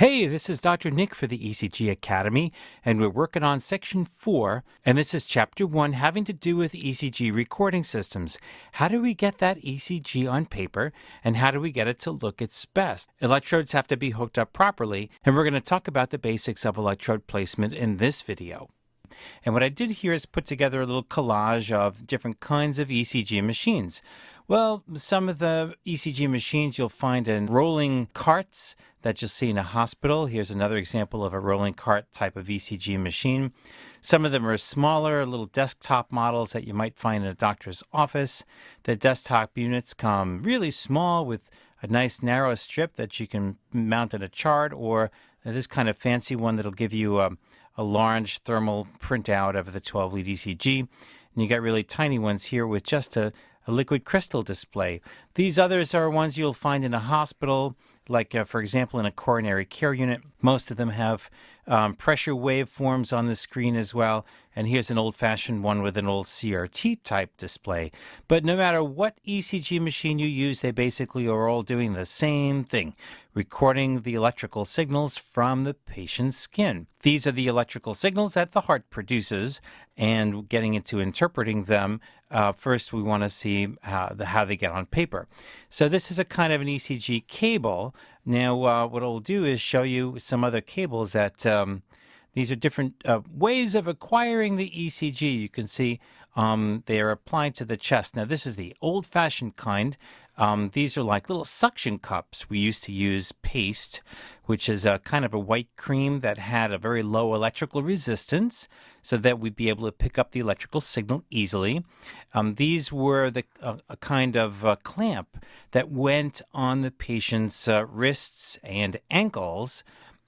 Hey, this is Dr. Nick for the ECG Academy, and we're working on Section 4, and this is Chapter 1 having to do with ECG recording systems. How do we get that ECG on paper, and how do we get it to look its best? Electrodes have to be hooked up properly, and we're going to talk about the basics of electrode placement in this video. And what I did here is put together a little collage of different kinds of ECG machines. Well, some of the ECG machines you'll find in rolling carts that you'll see in a hospital. Here's another example of a rolling cart type of ECG machine. Some of them are smaller, little desktop models that you might find in a doctor's office. The desktop units come really small with a nice narrow strip that you can mount in a chart, or this kind of fancy one that'll give you a large thermal printout of the 12-lead ECG. And you got really tiny ones here with just a liquid crystal display. These others are ones you'll find in a hospital, like, for example, in a coronary care unit. Most of them have pressure waveforms on the screen as well. And here's an old-fashioned one with an old CRT-type display. But no matter what ECG machine you use, they basically are all doing the same thing, recording the electrical signals from the patient's skin. These are the electrical signals that the heart produces, and getting into interpreting them, first we want to see how they get on paper. So this is a kind of an ECG cable. Now what I'll do is show you some other cables that these are different ways of acquiring the ECG. You can see they are applied to the chest. Now this is the old-fashioned kind. These are like little suction cups. We used to use paste, which is a kind of a white cream that had a very low electrical resistance, so that we'd be able to pick up the electrical signal easily. These were a kind of clamp that went on the patient's wrists and ankles,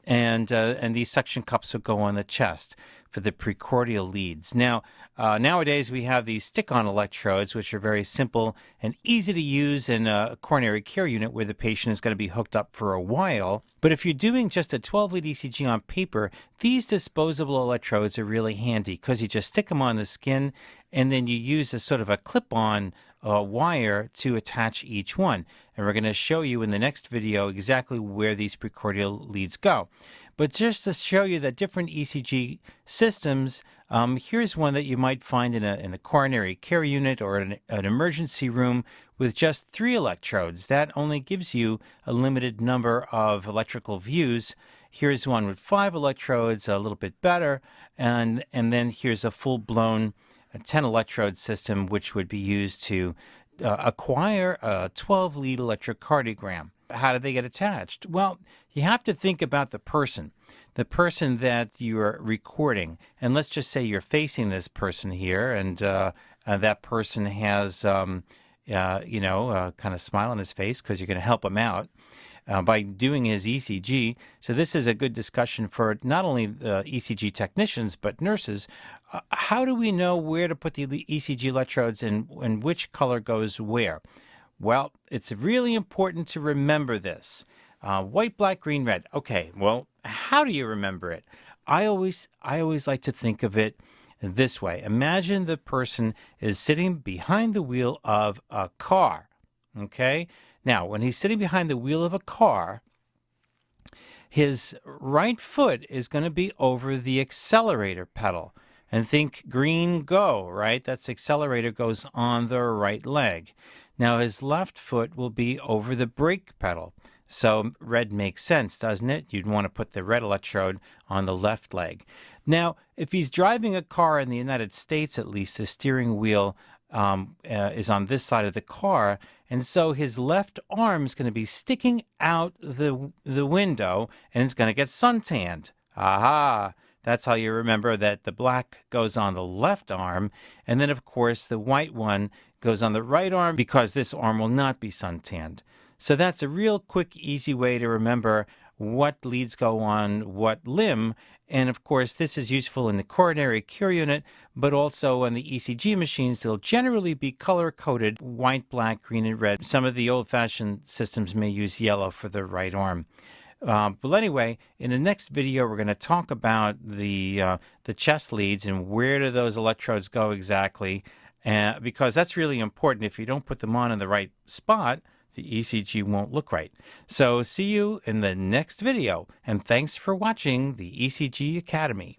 and these suction cups would go on the chest for the precordial leads. Now, nowadays we have these stick-on electrodes, which are very simple and easy to use in a coronary care unit where the patient is going to be hooked up for a while. But if you're doing just a 12-lead ECG on paper, these disposable electrodes are really handy because you just stick them on the skin and then you use a sort of a clip-on wire to attach each one. And we're going to show you in the next video exactly where these precordial leads go. But just to show you that different ECG systems, here's one that you might find in a coronary care unit or an emergency room with just 3 electrodes. That only gives you a limited number of electrical views. Here's one with 5 electrodes, a little bit better, and then here's a full-blown 10 electrode system, which would be used to acquire a 12-lead electrocardiogram. How do they get attached? Well, you have to think about the person that you're recording. And let's just say you're facing this person here, and that person has, kind of smile on his face because you're going to help him out by doing his ECG. So this is a good discussion for not only the ECG technicians, but nurses. How do we know where to put the ECG electrodes and which color goes where? Well, it's really important to remember this. White, black, green, red. Okay, well, how do you remember it? I always like to think of it this way. Imagine the person is sitting behind the wheel of a car, okay? Now, when he's sitting behind the wheel of a car, his right foot is going to be over the accelerator pedal. And think green, go, right? That's accelerator goes on the right leg. Now, his left foot will be over the brake pedal. So red makes sense, doesn't it? You'd want to put the red electrode on the left leg. Now, if he's driving a car in the United States, at least, the steering wheel is on this side of the car, and so his left arm is going to be sticking out the window, and it's going to get suntanned. Aha! That's how you remember that the black goes on the left arm, and then, of course, the white one goes on the right arm because this arm will not be suntanned. So that's a real quick, easy way to remember what leads go on what limb. And, of course, this is useful in the coronary care unit, but also on the ECG machines. They'll generally be color-coded, white, black, green, and red. Some of the old-fashioned systems may use yellow for the right arm. But anyway, in the next video, we're going to talk about the chest leads and where do those electrodes go exactly, because that's really important. If you don't put them on in the right spot, the ECG won't look right. So see you in the next video, and thanks for watching the ECG Academy.